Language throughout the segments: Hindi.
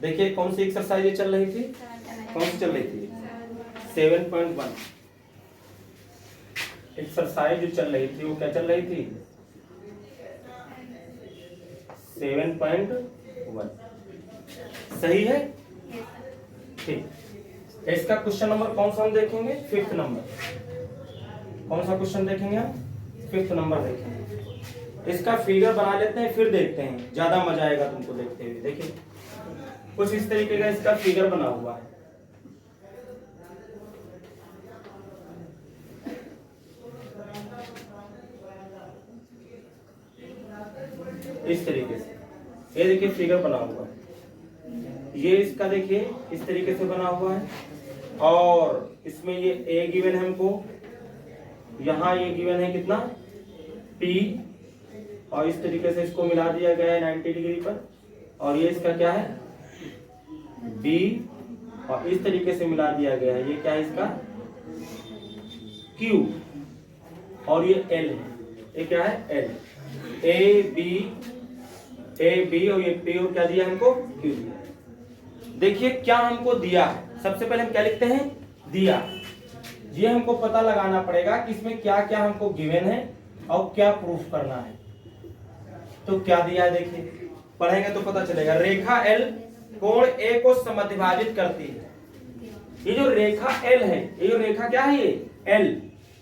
देखिए कौन सी एक्सरसाइज ये चल रही थी, कौन सी चल रही थी 7.1 एक्सरसाइज जो चल रही थी वो क्या चल रही थी 7.1। सही है, ठीक। इसका क्वेश्चन नंबर कौन सा हम देखेंगे, 5th नंबर। कौन सा क्वेश्चन देखेंगे हम, 5th नंबर देखेंगे। इसका फिगर बना लेते हैं फिर देखते हैं, ज्यादा मजा आएगा तुमको देखते हुए। देखिए कुछ इस तरीके का इसका फिगर बना हुआ है। इस तरीके से ये देखिए फिगर बना हुआ है, ये इसका देखिए इस तरीके से बना हुआ है। और इसमें ये ए गिवन है हमको, यहाँ ये गिवन है कितना P, और इस तरीके से इसको मिला दिया गया है 90 डिग्री पर। और ये इसका क्या है B, और इस तरीके से मिला दिया गया है, ये क्या है इसका Q, और ये L है, ये क्या है L। ए बी और ये P और क्या दिया हमको Q दिया। देखिए क्या हमको दिया है, सबसे पहले हम क्या लिखते हैं दिया। ये हमको पता लगाना पड़ेगा कि इसमें क्या क्या हमको गिवन है और क्या प्रूफ करना है। तो क्या दिया है देखिए, पढ़ेंगे तो पता चलेगा। रेखा L कोण A को समद्विभाजित करती है। ये जो रेखा L है, ये जो रेखा क्या है ये L,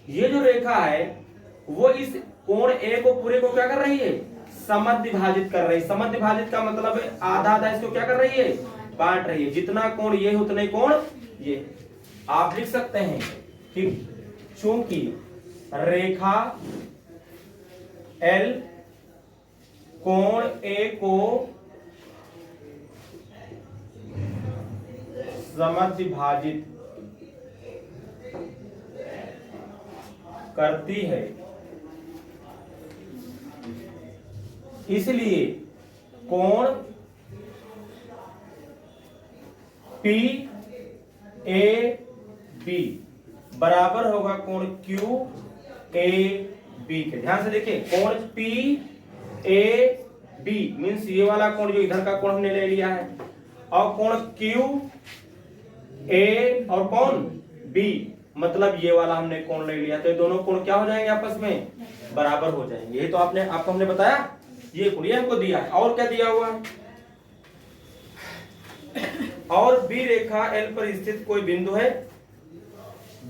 ये जो रेखा है वो इस कोण A को पूरे को क्या कर रही है समद्विभाजित कर रही है। समद्विभाजित का मतलब है आधा आधा इसको क्या कर रही है बांट रही है। जितना कोण ये उतने कोण ये। आप लिख सकते हैं कि चूंकि रेखा L कोण A को समद्विभाजित करती है, इसलिए कोण P A B बराबर होगा कोण Q A B के। ध्यान से देखिए कोण P A B मीन्स ये वाला कोण जो इधर का कोण हमने ले लिया है, और कोण Q A और कोण B मतलब ये वाला हमने कोण ले लिया। तो ये दोनों कोण क्या हो जाएंगे आपस में बराबर हो जाएंगे। ये तो आपको हमने बताया ये कोण, ये हमको दिया है। और क्या दिया हुआ है, और B रेखा L पर स्थित कोई बिंदु है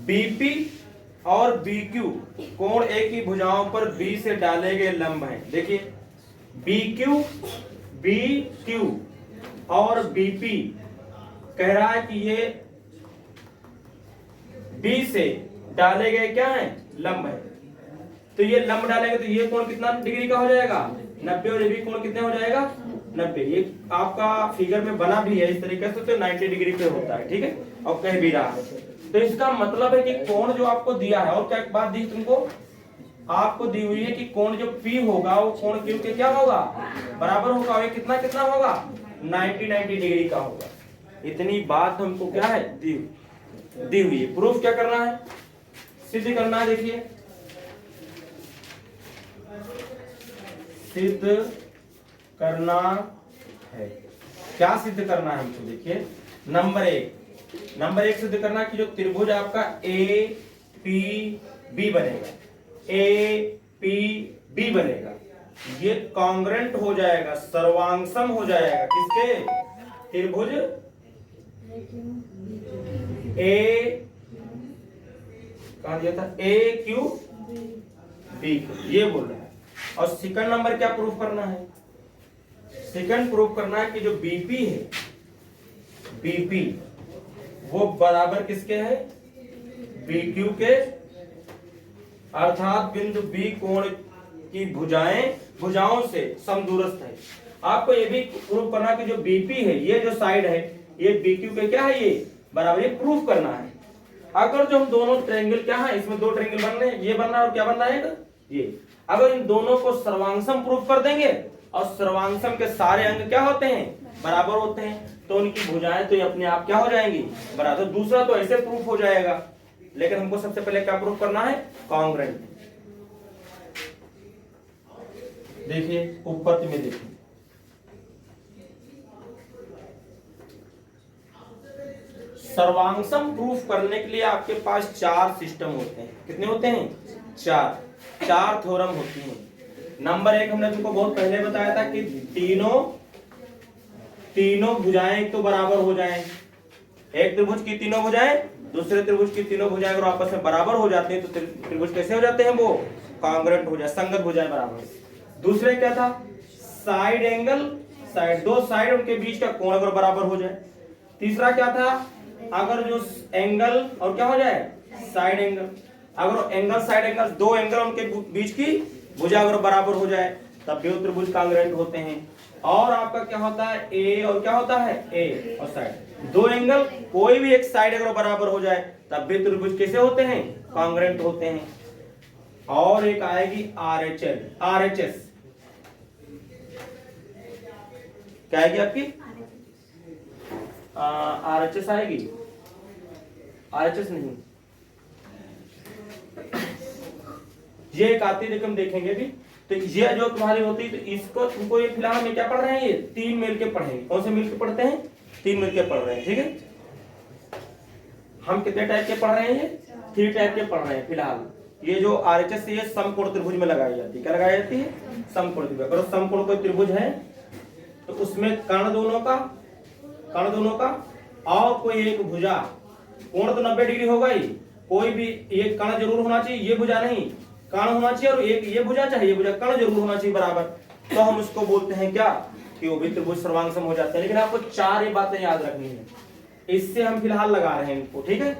BP और BQ कोण A की भुजाओं पर B से डाले गए लंब हैं। देखिए BQ और BP कह रहा है कि ये B से डाले गए क्या है लंब है। तो ये लंब डालेंगे तो ये कोण कितना डिग्री का हो जाएगा 90, और ये भी कोण कितने हो जाएगा 90। ये आपका फिगर में बना भी है इस तरीके से, तो 90 डिग्री पे होता है, ठीक है, और कह भी रहा है। तो इसका मतलब है कि कोण जो आपको दिया है, और क्या बात दी तुमको, आपको दी हुई है कि कोण जो P होगा वो कोण Q के क्या होगा बराबर होगा, और ये कितना कितना होगा 90 डिग्री का होगा। इतनी बात हमको क्या है दी हुई है। प्रूफ क्या करना है, सिद्ध करना है। देखिए सिद्ध करना है, क्या सिद्ध करना है हमको। देखिए नंबर एक सिद्ध करना कि जो त्रिभुज आपका APB बनेगा, APB बनेगा, ये कॉन्ग्रेंट हो जाएगा, सर्वांगसम हो जाएगा किसके त्रिभुज कहा दिया था AQB, ये बोल रहा है। और सेकंड नंबर क्या प्रूफ करना है, सेकंड प्रूफ करना है कि जो BP है BP वो बराबर किसके है BQ के, अर्थात बिंदु B कोण की भुजाओं से समदूरस्थ है। आपको ये भी प्रूफ करना कि जो BP है ये जो साइड है ये BQ के क्या है ये बराबर, ये प्रूफ करना है। अगर जो हम दोनों ट्रायंगल क्या है, इसमें दो ट्रायंगल बन रहे हैं, ये बन रहा है और क्या बन रहा है ये, अगर इन दोनों को सर्वांगसम प्रूफ कर देंगे, और सर्वांगसम के सारे अंग क्या होते हैं बराबर होते हैं, तो उनकी भुजाएं तो अपने आप क्या हो जाएंगी बराबर। दूसरा तो ऐसे प्रूफ हो जाएगा, लेकिन हमको सबसे पहले क्या प्रूफ करना है कॉन्ग्रेंट। देखिए उत्पत्ति में देखिए सर्वांगसम प्रूफ करने के लिए आपके पास 4 सिस्टम होते हैं। कितने होते हैं? 4 थ्योरम होती हैं। नंबर 1 हमने तुमको बहुत पहले बताया था कि तीनों भुजाएं एक तो बराबर हो जाएं। एक त्रिभुज की तीनों भुजाएं दूसरे त्रिभुज की तीनों भुजाएं अगर आपस में बराबर हो जाते हैं तो त्रिभुज कैसे हो जाते हैं? वो कॉन्ग्रुएंट हो जाए, संगत भुजाएं बराबर। दूसरे क्या था? साइड एंगल, दो साइड उनके बीच का कोण अगर बराबर हो जाए। तीसरा क्या था? अगर जो एंगल और क्या हो जाए? Side angle. अगर एंगल साइड एंगल, दो एंगल उनके बीच की भुजा अगर बराबर हो जाए तब भी त्रिभुज कॉन्ग्रुएंट होते हैं। और आपका क्या होता है? ए और क्या होता है? ए और साइड। दो एंगल कोई भी एक साइड अगर बराबर हो जाए तब भी त्रिभुज कैसे होते हैं? कॉन्ग्रुएंट होते हैं। और एक आएगी RHS। क्या आएगी आपकी? RHS आएगी। RHS नहीं, ये एक आती है, हम देखेंगे भी। तो ये जो तुम्हारी होती है, तो इसको तुमको ये फिलहाल में क्या पढ़ रहे हैं? ये 3 मिल के पढ़ेंगे। कौन से मिल के पढ़ते हैं? 3 मिल के पढ़ रहे हैं। ठीक है, हम कितने टाइप के पढ़ रहे हैं? 3 टाइप के पढ़ रहे हैं फिलहाल। ये जो RHS ये समकोण त्रिभुज में लगाई जाती है। क्या लगाई जाती है? समकोण त्रिभुज। अगर समकोण कोई त्रिभुज है तो उसमें कर्ण दोनों का और कोई एक भुजा, कोण तो 90 डिग्री होगा ही, कोई भी एक कर्ण जरूर होना चाहिए, ये भुजा नहीं, कर्ण होना चाहिए, और एक ये भुजा चाहिए, भुजा कर्ण जरूर होना चाहिए बराबर, तो हम उसको बोलते हैं क्या? कि वो भी त्रिभुज सर्वांगसम हो जाते हैं। लेकिन आपको 4 ये बातें याद रखनी है, इससे हम फिलहाल लगा रहे हैं इनको। ठीक है,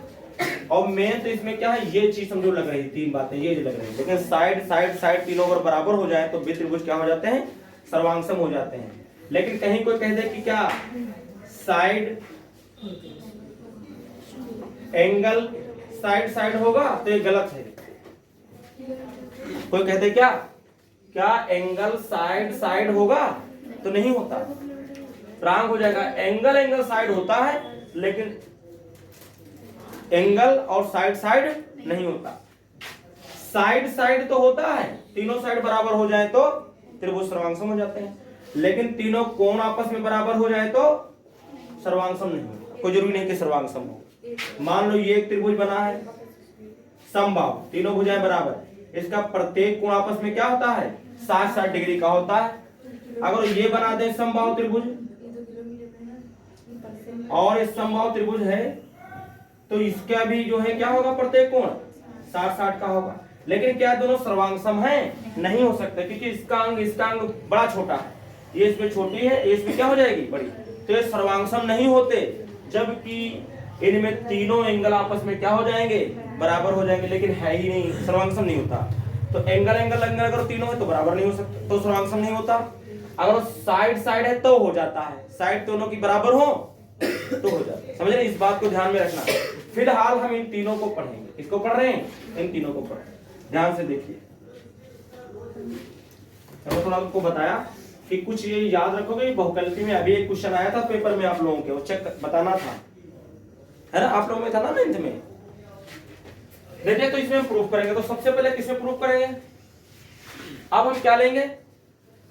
और मेन तो इसमें क्या है? ये चीज समझो लग रही है, 3 बातें ये जो लग रही है। लेकिन साइड तीनों अगर बराबर हो जाए तो भी त्रिभुज क्या हो जाते हैं? सर्वांगसम हो जाते हैं। लेकिन कहीं कोई कह दे कि क्या साइड एंगल साइड होगा तो ये गलत है। कोई कहते क्या एंगल साइड होगा? तो नहीं होता, रॉन्ग हो जाएगा। एंगल साइड होता है लेकिन एंगल और साइड नहीं होता। साइड तो होता है, तीनों साइड बराबर हो जाए तो त्रिभुज सर्वांगसम हो जाते हैं। लेकिन तीनों कोण आपस में बराबर हो जाए तो सर्वांगसम नहीं होता। कोई जरूरी नहीं कि सर्वांगसम हो। मान लो ये एक त्रिभुज बना है समबाहु, तीनों भुजाएं बराबर, इसका प्रत्येक कोण आपस में क्या होता है? 60 डिग्री का होता है। अगर ये बना दें समबाहु त्रिभुज और इस समबाहु त्रिभुज है तो इसका भी जो है क्या होगा? प्रत्येक कोण 60 का होगा। लेकिन क्या दोनों सर्वांगसम है? नहीं हो सकता, क्योंकि इसका अंग बड़ा छोटा है, ये इसमें छोटी है, ये इसमें क्या हो जाएगी? बड़ी। तो ये सर्वांगसम नहीं होते, जबकि इनमें तीनों एंगल आपस में क्या हो जाएंगे? बराबर हो जाएंगे। लेकिन है ही नहीं, सर्वांगसम नहीं होता। तो एंगल अगर तीनों है तो बराबर नहीं हो सकता, तो सर्वांगसम नहीं होता। अगर साइड है तो हो जाता है, साइड दोनों की बराबर हो तो हो जाता है। समझ रहे? इस बात को ध्यान में रखना। फिलहाल हम इन तीनों को पढ़ेंगे। किसको पढ़ रहे हैं? इन तीनों को पढ़ रहे हैं। ध्यान से देखिए, मैंने थोड़ा आपको बताया कि कुछ ये याद रखोगे। बहुकल्पी में अभी एक क्वेश्चन आया था पेपर में आप लोगों के, वो चेक बताना था, है ना? आप लोगों में था ना 9th में। देखिए, तो इसमें प्रूफ करेंगे। तो सबसे पहले किसमें प्रूफ करेंगे? अब हम क्या लेंगे?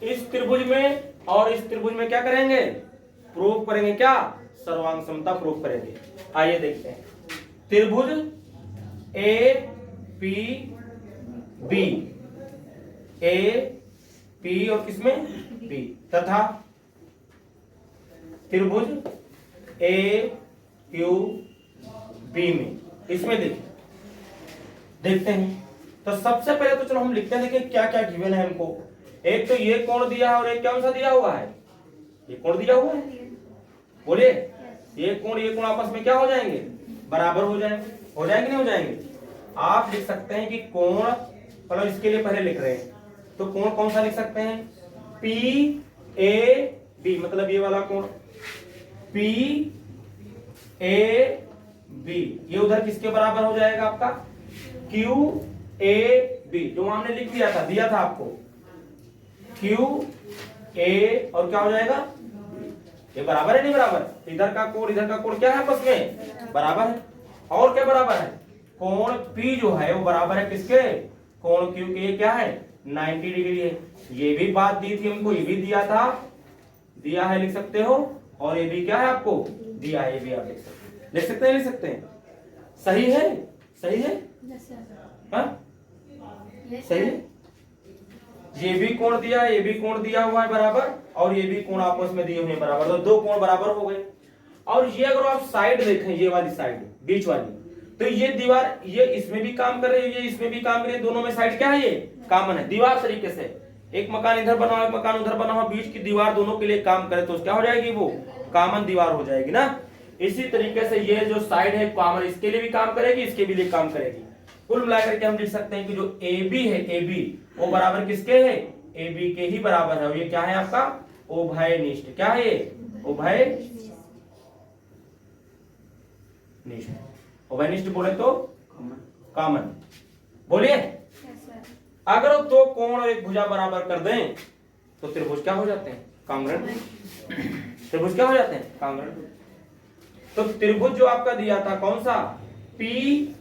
इस त्रिभुज में और इस त्रिभुज में क्या करेंगे? प्रूफ करेंगे। क्या? सर्वांगसमता प्रूफ करेंगे। आइए देखते हैं। त्रिभुज AP और किसमें? B, तथा त्रिभुज AQB में, इसमें देखते हैं। तो सबसे पहले तो चलो हम लिखते हैं, देखिए क्या क्या गिवन है हमको। एक तो ये कोण दिया है और एक कौन सा दिया हुआ है? ये कोण दिया हुआ है। बोलिए, ये कोण आपस में क्या हो जाएंगे? बराबर हो जाएंगे। हो जाएंगे नहीं हो जाएंगे? आप लिख सकते हैं कि कोण, मतलब इसके लिए पहले लिख रहे हैं तो कोण कौन सा लिख सकते हैं? PAB, मतलब ये वाला कोण PAB, ये उधर किसके बराबर हो जाएगा? आपका QAB, जो हमने लिख दिया था आपको। QA और क्या हो जाएगा? ये बराबर है नहीं बराबर? इधर का कोण क्या है? आपस में बराबर है। और क्या बराबर है? कोण P जो है वो बराबर है किसके? कोण Q के। क्या है? 90 डिग्री है। ये भी बात दी थी हमको, ये भी दिया है, लिख सकते हो। और ये भी क्या है? आपको दिया है, ये भी आप लिख सकते हो। लिख सकते हैं, लिख सकते हैं। सही है, सही है, हाँ सही है। ये भी कोण दिया, ये भी कोण दिया हुआ है बराबर, और ये भी कोण आपस में दिए हुए हैं बराबर, तो दो कोण बराबर हो गए। और ये अगर आप साइड देखें, ये वाली साइड बीच वाली, तो ये दीवार ये इसमें भी काम कर रही है, ये इसमें भी काम कर रही है, दोनों में साइड क्या है, ये कॉमन है। दीवार तरीके से एक मकान इधर बना हुआ, एक मकान उधर बना हुआ, बीच की दीवार दोनों के लिए काम करे तो क्या हो जाएगी, वो कॉमन दीवार हो जाएगी ना। इसी तरीके से ये जो साइड है कॉमन, इसके लिए भी काम करेगी, इसके भी लिए काम करेगी। कुल मिलाकर के हम लिख सकते हैं कि जो ए बी है, ए बी वो बराबर किसके है, ए बी के ही बराबर है। ये क्या है आपका उभयनिष्ठ, क्या है ये उभयनिष्ठ। उभयनिष्ठ बोले तो कॉमन। बोलिए अगर दो कोण और एक भुजा बराबर कर दें तो त्रिभुज क्या हो जाते हैं, कांग्रेंट। त्रिभुज क्या हो जाते हैं, कांग्रेंट। तो त्रिभुज जो आपका दिया था कौन सा, पी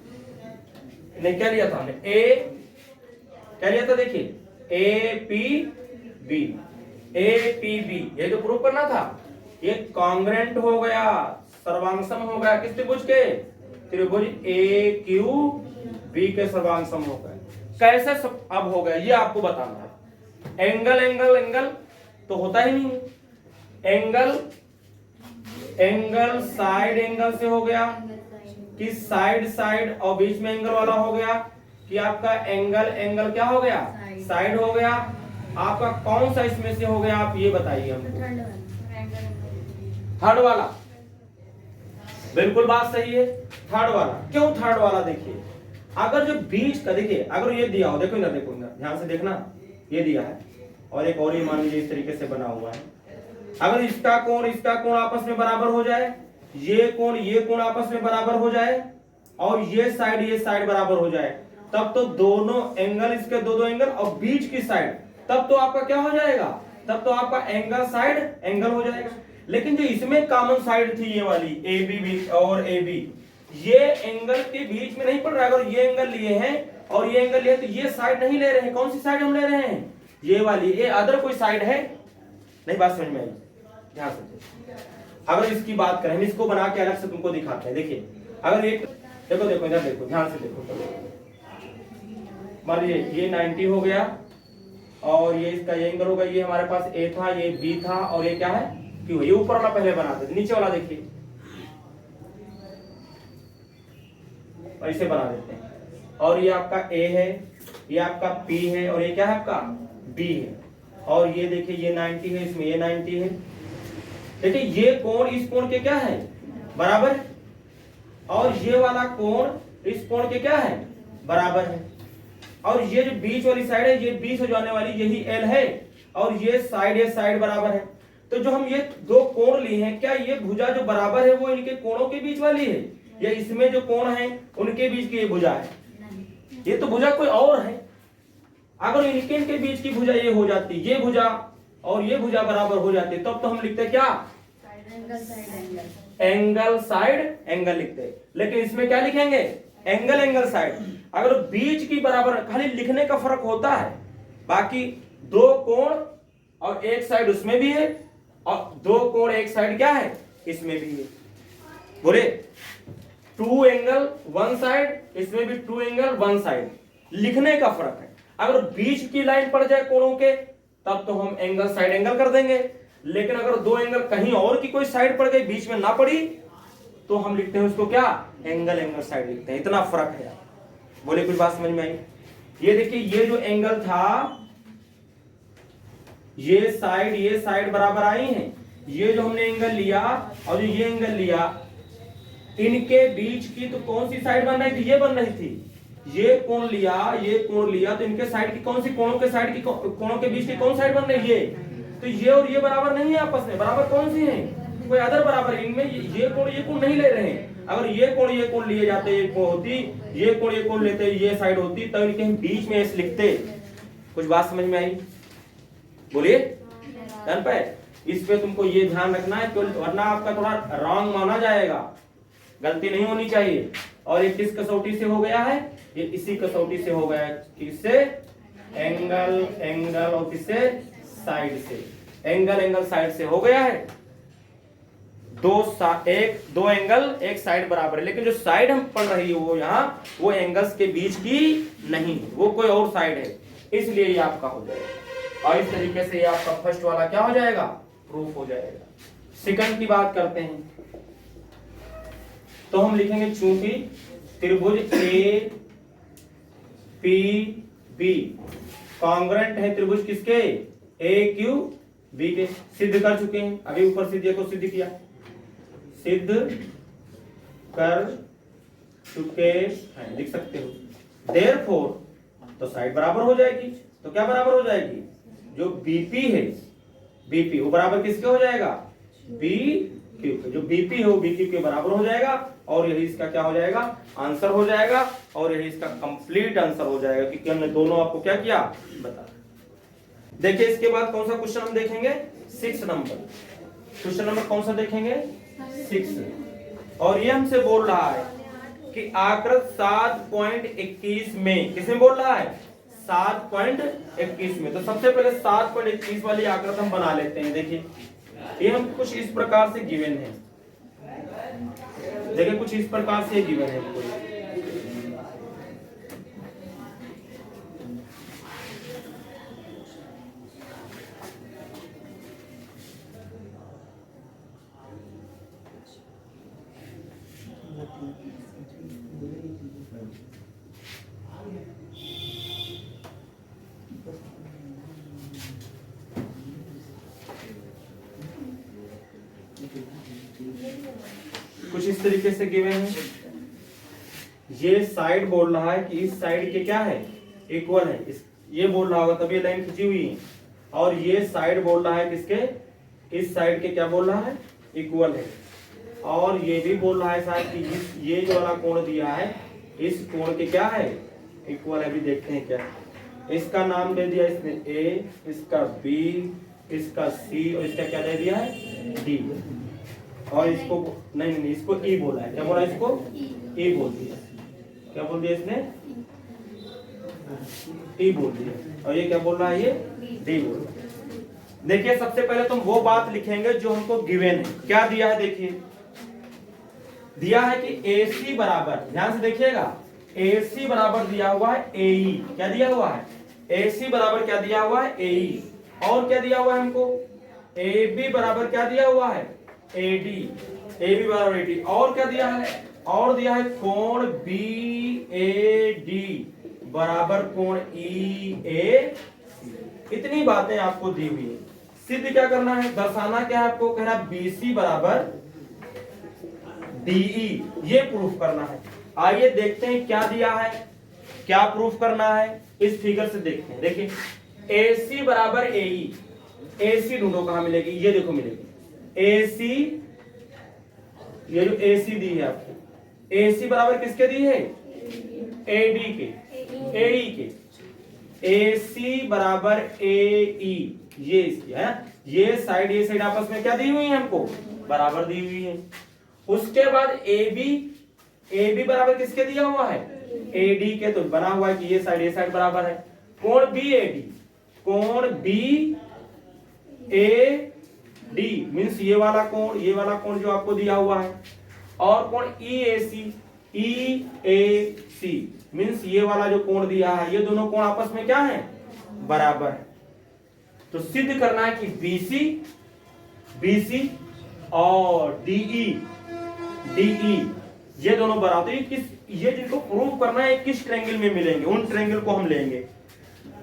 ने क्या लिया था हमने, ए क्या लिया था, देखिए A P B, A P B, ये जो प्रूव करना था ये कांग्रेंट हो गया, सर्वांगसम हो गया किस त्रिभुज के, त्रिभुज ए क्यू बी के सर्वांगसम हो गए। कैसे सब अब हो गया ये आपको बताना है। एंगल एंगल एंगल तो होता ही नहीं, एंगल एंगल साइड एंगल से हो गया कि साइड साइड, और बीच में एंगल वाला हो गया कि आपका एंगल एंगल क्या हो गया, साइड हो गया। आपका कौन सा इसमें से हो गया, आप ये बताइए हमको। थर्ड वाला, बिल्कुल बात सही है, थर्ड वाला। क्यों थर्ड वाला, देखिए अगर जो बीच का, देखिए अगर ये दिया हो, देखो इधर, देखो इधर ध्यान से देखना, ये दिया है और एक और ही मान लीजिए इस तरीके से बना हुआ है। अगर इसका कोण आपस में बराबर हो जाए, ये कोण आपस में बराबर हो जाए, और ये साइड बराबर हो जाए, तब तो दोनों एंगल, इसके दो एंगल और बीच की साइड, तब तो आपका क्या हो जाएगा, तब तो आपका एंगल साइड एंगल हो जाएगा। लेकिन जो इसमें कॉमन साइड थी ये वाली ए बी और ए बी, ये एंगल के बीच में नहीं पड़ रहा है। अगर ये एंगल लिए हैं और ये एंगल लिए तो ये साइड नहीं ले रहे हैं। कौन सी साइड हम ले रहे हैं, ये वाली। ये अदर कोई साइड है नहीं, बात समझ में आई, ध्यान से। अगर इसकी बात करें, इसको बना के अलग से तुमको दिखाते हैं। देखिए अगर एक देखो इधर देखो, ध्यान से देखो, मान लीजिए ये 90 हो गया और ये इसका ये एंगल होगा, ये हमारे पास ए था, ये बी था, और ये क्या है क्यों, ये ऊपर वाला पहले बना देते, नीचे वाला देखिए ऐसे बना देते हैं। और ये आपका ए है, ये आपका पी है, और ये क्या है आपका बी है। और ये देखिए ये 90 है, इसमें ये 90 है। देखिए ये कोण इस कोण के क्या है, बराबर है, और ये वाला कोण इस कोण के क्या है, बराबर है। और ये जो बीच वाली साइड है, ये बीच हो जाने वाली यही एल है, और ये साइड बराबर है। तो जो हम ये दो कोण लिए हैं, क्या ये भुजा जो बराबर है वो इनके कोणों के बीच वाली है, या इसमें जो कोण है उनके बीच की ये भुजा है? ये तो भुजा कोई और है। अगर इनके बीच की भुजा ये हो जाती, ये भुजा और ये भुजा बराबर हो जाती, तब तो हम लिखते क्या, एंगल साइड एंगल लिखते। लेकिन इसमें क्या लिखेंगे, एंगल साइड। अगर बीच की बराबर, खाली लिखने का फर्क होता है, बाकी दो कोण और एक साइड उसमें भी है, और दो कोण एक साइड क्या है इसमें भी है। बोले 2 एंगल 1 साइड, इसमें भी 2 एंगल 1 साइड, लिखने का फर्क है। अगर बीच की लाइन पड़ जाए कोणों के, तब तो हम एंगल साइड एंगल कर देंगे। लेकिन अगर दो एंगल कहीं और की कोई साइड पड़ गई, बीच में ना पड़ी, तो हम लिखते हैं उसको क्या, एंगल साइड लिखते हैं। इतना फर्क है। बोले कुछ बात समझ में आई? ये देखिए ये जो एंगल था, ये साइड बराबर आई हैं। ये जो हमने एंगल लिया और ये एंगल लिया, इनके बीच की तो कौन सी साइड बन रही थी, ये बन रही थी। ये कोण लिया तो इनके साइड की कौन सी, कोणों के साइड की, कोणों के बीच की कौन साइड बन रही है? तो ये और ये बराबर नहीं है आपस में। बराबर कौन सी है, कोई अदर बराबर। इनमें ये कोण नहीं ले रहे हैं। अगर ये कोण लिए जाते, ये कोण होती, ये कोण लेते, ये साइड होती, तब इनके हम बीच में ऐसे लिखते। कुछ बात समझ में आई? बोलिए ध्यान पे। इस पे तुमको ये ध्यान रखना है, वरना आपका थोड़ा रॉन्ग माना जाएगा, गलती नहीं होनी चाहिए। और ये किस कसौटी से हो गया है, ये इसी कसौटी से हो गया है। किससे, एंगल और किससे, साइड से। एंगल साइड से हो गया है। दो एंगल एक साइड बराबर है, लेकिन जो साइड हम पढ़ रही है वो यहाँ वो एंगल्स के बीच की नहीं, वो कोई और साइड है, इसलिए ये आपका हो जाएगा। और इस तरीके से ये आपका फर्स्ट वाला क्या हो जाएगा, प्रूफ हो जाएगा। सेकंड की बात करते हैं, तो हम लिखेंगे चूंकि त्रिभुज ए पी बी कॉन्ग्रुएंट है त्रिभुज किसके, ए क्यू बी के, सिद्ध कर चुके हैं, अभी ऊपर सिद्ध को सिद्ध किया, सिद्ध कर चुके हैं, लिख सकते हो। देयरफॉर तो साइड बराबर हो जाएगी, तो क्या बराबर हो जाएगी, जो बीपी है, बीपी वो बराबर किसके हो जाएगा, बी क्यू के, जो बीपी है वो बी क्यू के बराबर हो जाएगा, और यही इसका क्या हो जाएगा, आंसर हो जाएगा, और यही इसका कंप्लीट आंसर हो जाएगा, क्योंकि हमने दोनों आपको क्या किया बता। देखिए इसके बाद कौन सा क्वेश्चन हम देखेंगे, 6 नंबर, क्वेश्चन नंबर कौन सा देखेंगे, 6, और ये हमसे बोल रहा है कि आकृत 7.21 में, किसमें बोल रहा है, 7.21 में। तो सबसे पहले 7.21 वाली आकृत हम बना लेते हैं। देखिए ये हम कुछ इस प्रकार से गिवन है, देखिए कुछ इस प्रकार से गिवन है हमको। कुछ इस तरीके से गिवन है, ये साइड बोल रहा है कि इस साइड के क्या है, इक्वल है, इस ये बोल रहा होगा तब ये लाइन खींची हुई है, और ये साइड बोल रहा है किसके, इस साइड के क्या बोल रहा है, इक्वल है, और ये भी बोल रहा है शायद कि ये जो वाला कोण दिया है इस कोण के क्या है, इक्वल है। अभी देखते हैं क्या, इसका नाम दे दिया इसने ए, इसका बी, इसका सी, और इसका क्या दे दिया है डी, और इसको नहीं इसको ई बोला है, क्या बोला इसको, ई बोल दिया, क्या बोल दिया इसने, ई बोल दिया, और ये क्या बोल रहा है, ये डी बोल रहा है। देखिए सबसे पहले तुम वो बात लिखेंगे जो हमको गिवन है, क्या दिया है, देखिए दिया है कि AC बराबर, ध्यान से देखिएगा, AC बराबर दिया हुआ है AE, क्या दिया हुआ है, AC बराबर क्या दिया हुआ है AE, और क्या दिया हुआ है हमको, AB बराबर क्या दिया हुआ है AD, AB बराबर AD, और क्या दिया है, और दिया है कोण BAD बराबर कोण EAC। इतनी बातें आपको दी हुई है, सिद्ध क्या करना है, दर्शाना क्या है आपको, कहना BC बराबर DE, ये प्रूफ करना है। आइए देखते हैं क्या दिया है, क्या प्रूफ करना है, इस फिगर से देखते हैं। देखिए AC बराबर AE, AC ढूंढो कहां मिलेगी, ये देखो मिलेगी AC, ये जो AC दी है आपको, AC बराबर किसके दी है, AD के, AE के, AC बराबर AE, ये इसकी है, ये साइड आपस में क्या दी हुई है हमको, बराबर दी हुई है। उसके बाद AB बराबर किसके दिया हुआ है, AD के, तो बना हुआ है कि ये साइड बराबर है। कोण BAD, कोण BAD मींस ये वाला कोण जो आपको दिया हुआ है, और कोण EAC मींस ये वाला जो कोण दिया है, ये दोनों कोण आपस में क्या है, बराबर है। तो सिद्ध करना है कि BC और DE ये दोनों बराबर, ये जिनको प्रूव करना है किस ट्रायंगल में मिलेंगे, उन ट्रायंगल को हम लेंगे।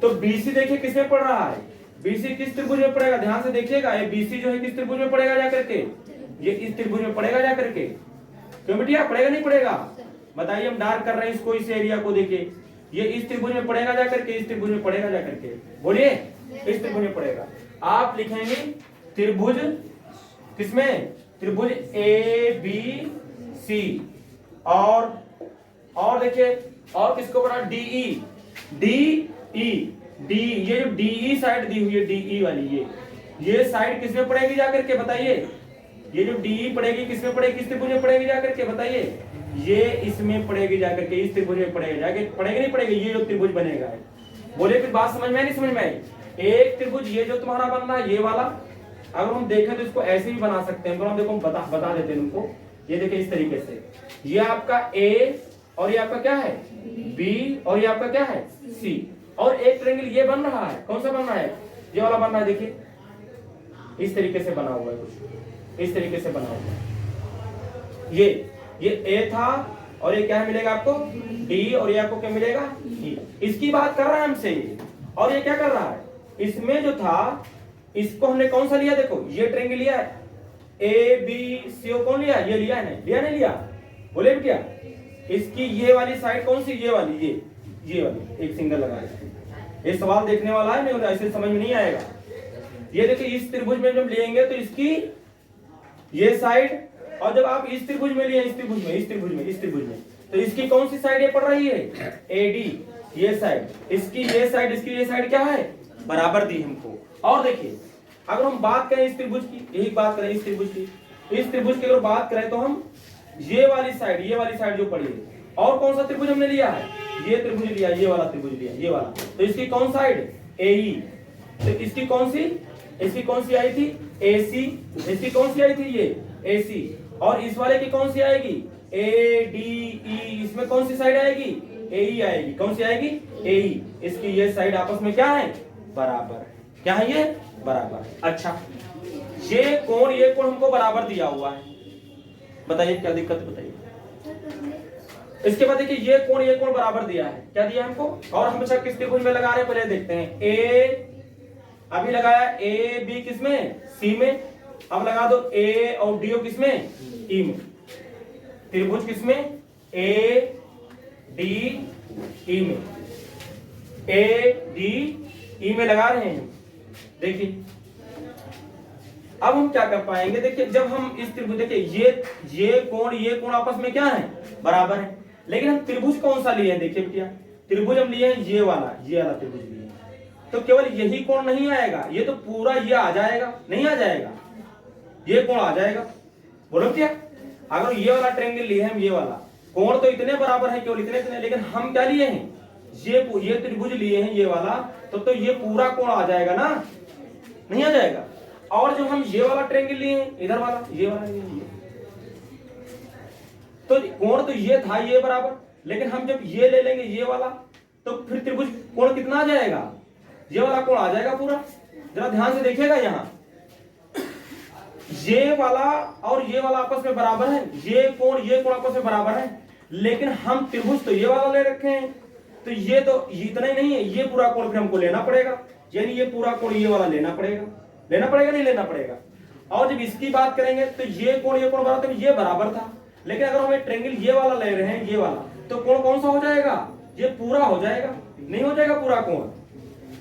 तो BC देखिए किसमें पड़ रहा है, BC किस त्रिभुज में पड़ेगा, ध्यान से देखिएगा, ये BC जो है किस त्रिभुज में पड़ेगा जाकर के, ये इस त्रिभुज में पड़ेगा जाकर के, क्यों बेटिया पड़ेगा नहीं पड़ेगा, बताइए, हम डार्क कर रहे हैं इसको, इस एरिया को देखिए, ये इस त्रिभुज में पड़ेगा जाकर के, इस त्रिभुज में पड़ेगा जाकर के, बोलिए इस त्रिभुज में पड़ेगा। आप लिखेंगे त्रिभुज किसमें, त्रिभुज ABC, और देखिए और किसको बना, DE, ये जो DE साइड दी हुई है, DE वाली, ये साइड किसमें पड़ेगी जाकर के बताइए, ये जो DE पड़ेगी किसमें पड़ेगी, किस त्रिभुज में पड़ेगी जाकर के बताइए, ये इसमें पड़ेगी जाकर के, इस त्रिभुज में पड़ेगी जाकर, पड़ेगी नहीं पड़ेगी, ये जो त्रिभुज बनेगा है। बोले फिर बात समझ में नहीं समझ में आई, एक त्रिभुज ये जो तुम्हारा बन रहा है ये वाला, अगर हम देखें तो इसको ऐसे भी बना सकते हैं, तो हम देखो बता देते हैं तुमको। ये देखिए इस तरीके से, ये आपका ए और ये आपका क्या है बी और ये आपका क्या है सी, और एक ट्रायंगल ये बन रहा है, कौन सा बन रहा है, ये वाला बन रहा है। देखिए इस तरीके से बना हुआ है, कुछ इस तरीके से बना हुआ है। ये ए था और ये क्या है मिलेगा आपको डी, और ये आपको क्या मिलेगा ई। इसकी बात कर रहा है हमसे ये, और ये क्या कर रहा है, इसमें जो था इसको हमने कौन सा लिया, देखो ये ट्रायंगल लिया है ए बी सी, कौन लिया, ये लिया है नहीं लिया, बोले क्या, इसकी ये वाली साइड कौन सी, ये वाली, ये वाली एक सिंगल लगा है। ये सवाल देखने वाला है, नहीं ऐसे समझ में नहीं आएगा। ये देखिए इस त्रिभुज में जब लेंगे तो इसकी ये साइड, और जब आप इस त्रिभुज में लिए इस त्रिभुज में तो इसकी कौन सी साइड ये पड़ रही है एडी, ये साइड, इसकी ये साइड क्या है बराबर दी हमको। और देखिए अगर हम बात करें इस त्रिभुज की, यही बात करें इस त्रिभुज की अगर बात करें तो हम ये वाली साइड जो पड़ी है, और कौन सा त्रिभुज हमने लिया है, ये त्रिभुज लिया, ये वाला त्रिभुज लिया, ये वाला, तो इसकी कौन साइड एई, तो इसकी कौन सी आई थी एसी, इसकी कौन सी आई थी ये एसी, और इस वाले की कौन सी आएगी ए डी ई, इसमें कौन सी साइड आएगी एई आएगी, कौन सी आएगी एई। इसकी ये साइड आपस में क्या है बराबर, क्या है ये बराबर। अच्छा ये कोण हमको बराबर दिया हुआ है, बताइए क्या दिक्कत है बताइए। इसके बाद देखिए ये कोण बराबर दिया है, क्या दिया हमको, और हम अच्छा किस त्रिभुज में लगा रहे हैं पहले देखते हैं। ए अभी लगाया ए बी किसमें सी में, अब लगा दो ए और डी किसमें ई में, त्रिभुज किसमें ए डी ई में, ए डी ई में लगा रहे हैं। देखिए अब हम क्या कर पाएंगे, देखिए जब हम इस त्रिभुज, देखिए ये कोण आपस में क्या है बराबर है, लेकिन हम त्रिभुज कौन सा लिए हैं, देखिए क्या त्रिभुज हम लिए हैं ये वाला त्रिभुज लिए हैं, तो केवल यही कोण नहीं आएगा, ये तो पूरा ये आ जाएगा, नहीं आ जाएगा, ये कोण आ जाएगा, बोलो क्या। अगर ये वाला ट्रायंगल लिए हम, ये वाला कोण तो इतने बराबर है, केवल इतने, लेकिन हम क्या लिए हैं ये त्रिभुज लिए हैं ये वाला, तो ये पूरा कोण आ जाएगा ना, नहीं आ जाएगा। और जो हम ये वाला ट्रायंगल लिए हैं इधर वाला, ये वाला लिए तो कोण तो ये था ये बराबर, लेकिन हम जब ये ले लेंगे ये वाला, तो फिर त्रिभुज कोण कितना आ जाएगा, ये वाला कोण आ जाएगा पूरा। जरा ध्यान से देखिएगा, यहाँ ये वाला और ये वाला आपस में बराबर है, ये कोण आपस में बराबर है, लेकिन हम त्रिभुज तो ये वाला ले रखे हैं, तो ये तो इतना ही नहीं है, ये पूरा कोण फिर हमको लेना पड़ेगा, यानी ये पूरा कोण ये वाला लेना पड़ेगा नहीं लेना पड़ेगा। और जब इसकी बात करेंगे तो ये कोण बराबर, ये बराबर था, लेकिन अगर हम एक ट्रायंगल ये वाला ले रहे हैं ये वाला, तो कोण कौन सा हो जाएगा, ये पूरा हो जाएगा, नहीं हो जाएगा पूरा कोण,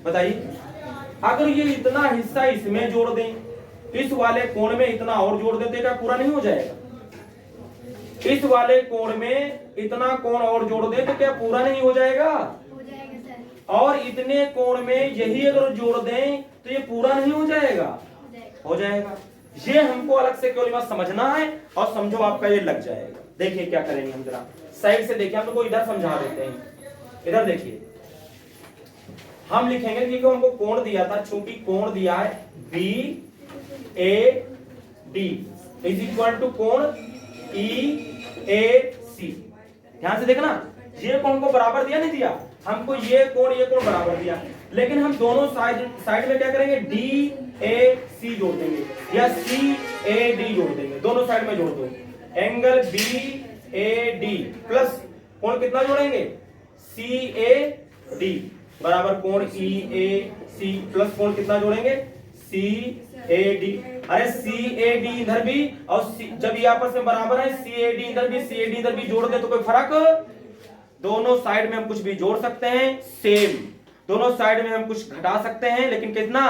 बताइए। अगर ये इतना हिस्सा इसमें जोड़ दें, इस वाले कोण में इतना और जोड़ देते, क्या पूरा नहीं हो जाएगा, इस वाले कोण में इतना कोण और जोड़ दें तो क्या पूरा नहीं हो जाएगा, और इतने कोण में यही अगर जोड़ दें तो ये पूरा नहीं हो जाएगा, हो जाएगा। ये हमको अलग से केवल बात समझना है, और समझो आपका ये लग जाएगा। देखिए क्या करेंगे हम, जरा साइड से देखिए, हम लोग को इधर समझा देते हैं। इधर देखिए हम लिखेंगे कि हमको कोण दिया था, चूंकि कोण दिया है B A D is equal to कोण ई ए सी। ध्यान से देखना, ये कोण को बराबर दिया नहीं दिया हमको, ये कोण बराबर दिया, लेकिन हम दोनों साइड में क्या करेंगे डी ए सी जोड़ देंगे, या सी ए डी जोड़ देंगे, दोनों साइड में जोड़ दो। Angle B A D plus कोण कितना जोड़ेंगे सी ए डी बराबर कोण ई ए सी प्लस कोण कितना जोड़ेंगे सी ए डी। अरे सी ए डी इधर भी, और जब ये आपस में बराबर है, सी ए डी इधर भी, सी ए डी इधर भी जोड़ दे तो कोई फर्क, दोनों साइड में हम कुछ भी जोड़ सकते हैं सेम, दोनों साइड में हम कुछ घटा सकते हैं, लेकिन कितना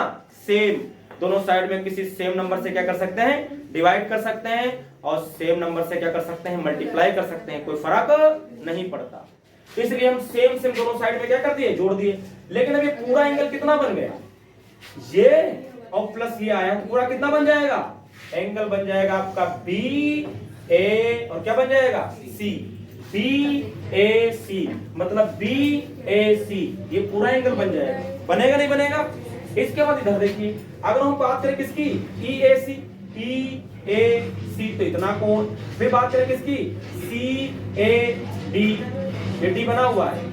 सेम, दोनों साइड में किसी सेम नंबर से क्या कर सकते हैं डिवाइड कर सकते हैं, और सेम नंबर से क्या कर सकते हैं मल्टीप्लाई कर सकते हैं, कोई फर्क नहीं पड़ता। इसलिए हम सेम दोनों साइड में क्या कर दिए जोड़ दिए। लेकिन अभी पूरा एंगल कितना बन गया, ये और प्लस ये आया तो पूरा कितना बन जाएगा, एंगल बन जाएगा आपका बी ए और क्या बन जाएगा सी, बी ए सी मतलब बी ए सी, ये पूरा एंगल बन जाएगा। बनेगा नहीं बनेगा, इसके बाद इधर देखिए, अगर हम बात करें किसकी, EAC, EAC तो इतना कोण, फिर बात करें किसकी, CAD, ये D बना हुआ है,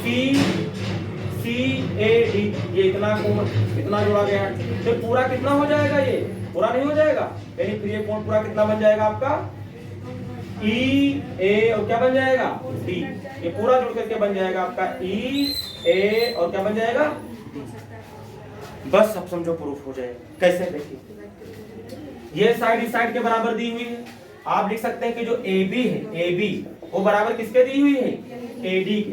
CAD, ये इतना कोण, इतना जोड़ा गया है, तो पूरा कितना हो जाएगा, ये पूरा नहीं हो जाएगा, यानी फिर ये कोण पूरा कितना बन जाएगा आपका, EA और क्या बन जाएगा, D, ये पूरा जुड़ करके बन जाएगा आपका EA और क्या बन जाएगा, बस अब समझो प्रूफ हो जाएगा। कैसे, देखिए ये साइड इस साइड के बराबर दी हुई है, आप लिख सकते हैं कि जो AB है, AB वो बराबर किसके दी हुई है, AD के,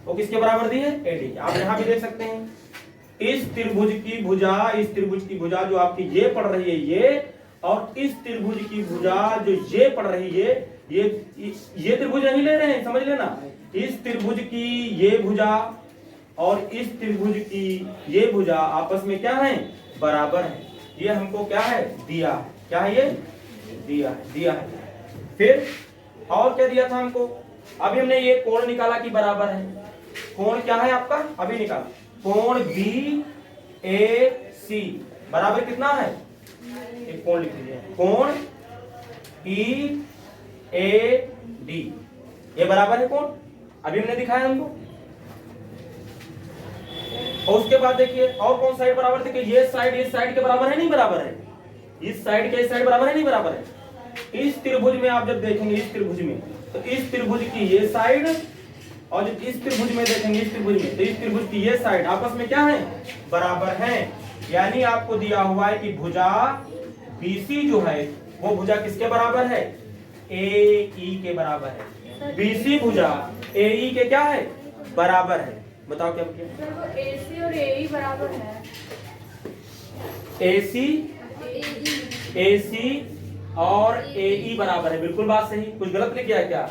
वो किसके बराबर दी है, AD के। आप यहाँ भी देख सकते हैं, इस त्रिभुज की भुजा जो आपकी ये पड़ रही है ये, और इस त्रिभुज की भुजा जो ये पड़ रही है ये त्रिभुज नहीं ले रहे हैं, समझ लेना, इस त्रिभुज की ये भुजा और इस त्रिभुज की ये भुजा आपस में क्या है, बराबर है। ये हमको क्या है, दिया है, क्या है ये, दिया है। फिर और क्या दिया था हमको, अभी हमने ये कोण निकाला कि बराबर है, कोण क्या है आपका, अभी निकाला, कोण BAC बराबर कितना है, एक कोण लिख लीजिए, कोण EAD, ये बराबर है कोण, अभी हमने दिखाया हमको। और उसके बाद देखिए और कौन साइड बराबर, देखिए ये साइड इस साइड के बराबर है, नहीं बराबर है, इस साइड के इस साइड बराबर है, नहीं बराबर है। इस त्रिभुज में आप जब देखेंगे, इस त्रिभुज में, तो इस त्रिभुज की ये साइड, और जब इस त्रिभुज में देखेंगे, इस त्रिभुज में, तो इस त्रिभुज की ये साइड आपस में क्या है, बराबर है। यानी आपको दिया हुआ है कि भुजा BC जो है वो भुजा किसके बराबर है, AE के बराबर है। BC भुजा AE के क्या है, बराबर है। बताओ क्या किया, सर वो AC और AE बराबर है, AC और AE बराबर है, बिल्कुल बात सही। कुछ गलत लिख किया क्या,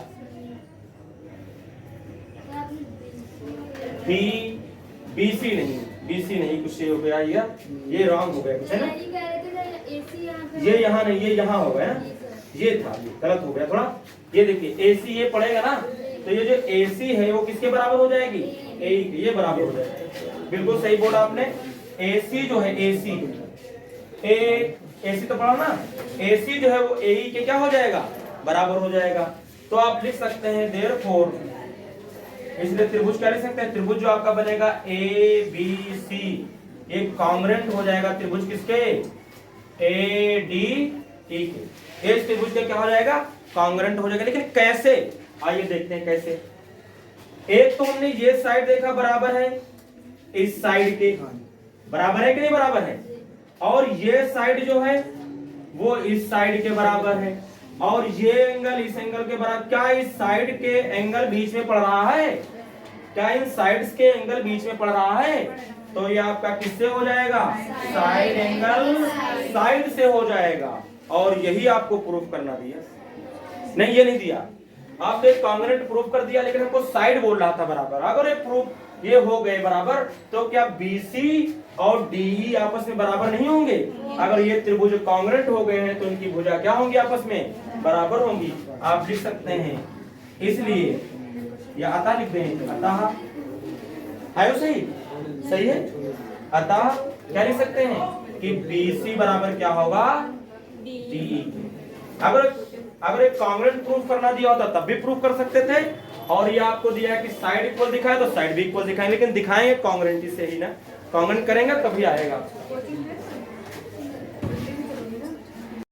BC नहीं, कुछ हो गया, ये रॉन्ग हो गया कुछ, है ना, ये यहाँ नहीं, ये यहाँ हो गया, ये था, ये गलत हो गया थोड़ा। ये देखिए AC ये पड़ेगा ना, तो ये जो AC है वो किसके बराबर हो जाएगी, AE के, ये बराबर हो जाएगी, बिल्कुल सही बोला आपने। AC जो है, AC तो पढ़ा ना, AC जो है वो AE के क्या हो जाएगा, बराबर हो जाएगा। तो आप लिख सकते हैं देयरफॉर, इसलिए त्रिभुज क्या लिख सकते हैं, त्रिभुज जो आपका बनेगा ABC, ये कॉन्ग्रुएंट हो जाएगा त्रिभुज किसके, ADE के, इस त्रिभुज के क्या हो जाएगा, कॉन्ग्रुएंट हो जाएगा। लेकिन कैसे, आइए देखते हैं कैसे। एक तो हमने ये साइड देखा बराबर है, इस साइड के बराबर है कि नहीं बराबर है, और ये साइड जो है वो इस साइड के बराबर है, और ये एंगल इस एंगल के बराबर। क्या इस साइड के एंगल बीच में पड़ रहा है, क्या इन साइड्स के एंगल बीच में पड़ रहा है, तो ये आपका किससे हो जाएगा, साइड एंगल साइड से हो जाएगा। और यही आपको प्रूफ करना दिया, नहीं ये नहीं दिया, आपने कॉन्ग्रुएंट प्रूफ कर दिया, लेकिन हमको साइड बोल रहा था बराबर। अगर ये प्रूफ ये हो गए बराबर, तो क्या BC और DE आपस में बराबर नहीं होंगे। अगर ये त्रिभुज कॉन्ग्रुएंट हो गए हैं तो इनकी भुजा क्या होंगी, आपस में बराबर होंगी। आप लिख सकते हैं, इसलिए या अतः लिख दें, अतः है वो सही है, अतः क्या लिख सकते हैं कि BC बराबर क्या होगा, DE। अगर एक कॉन्ग्रुएंट प्रूफ करना दिया होता तब भी प्रूफ कर सकते थे, और ये आपको दिया है कि साइड इक्वल दिखाए तो साइड भी इक्वल दिखाएं, लेकिन दिखाएंगे कॉन्ग्रुएंट से ही ना, कॉन्ग्रुएंट करेंगे तभी आएगा।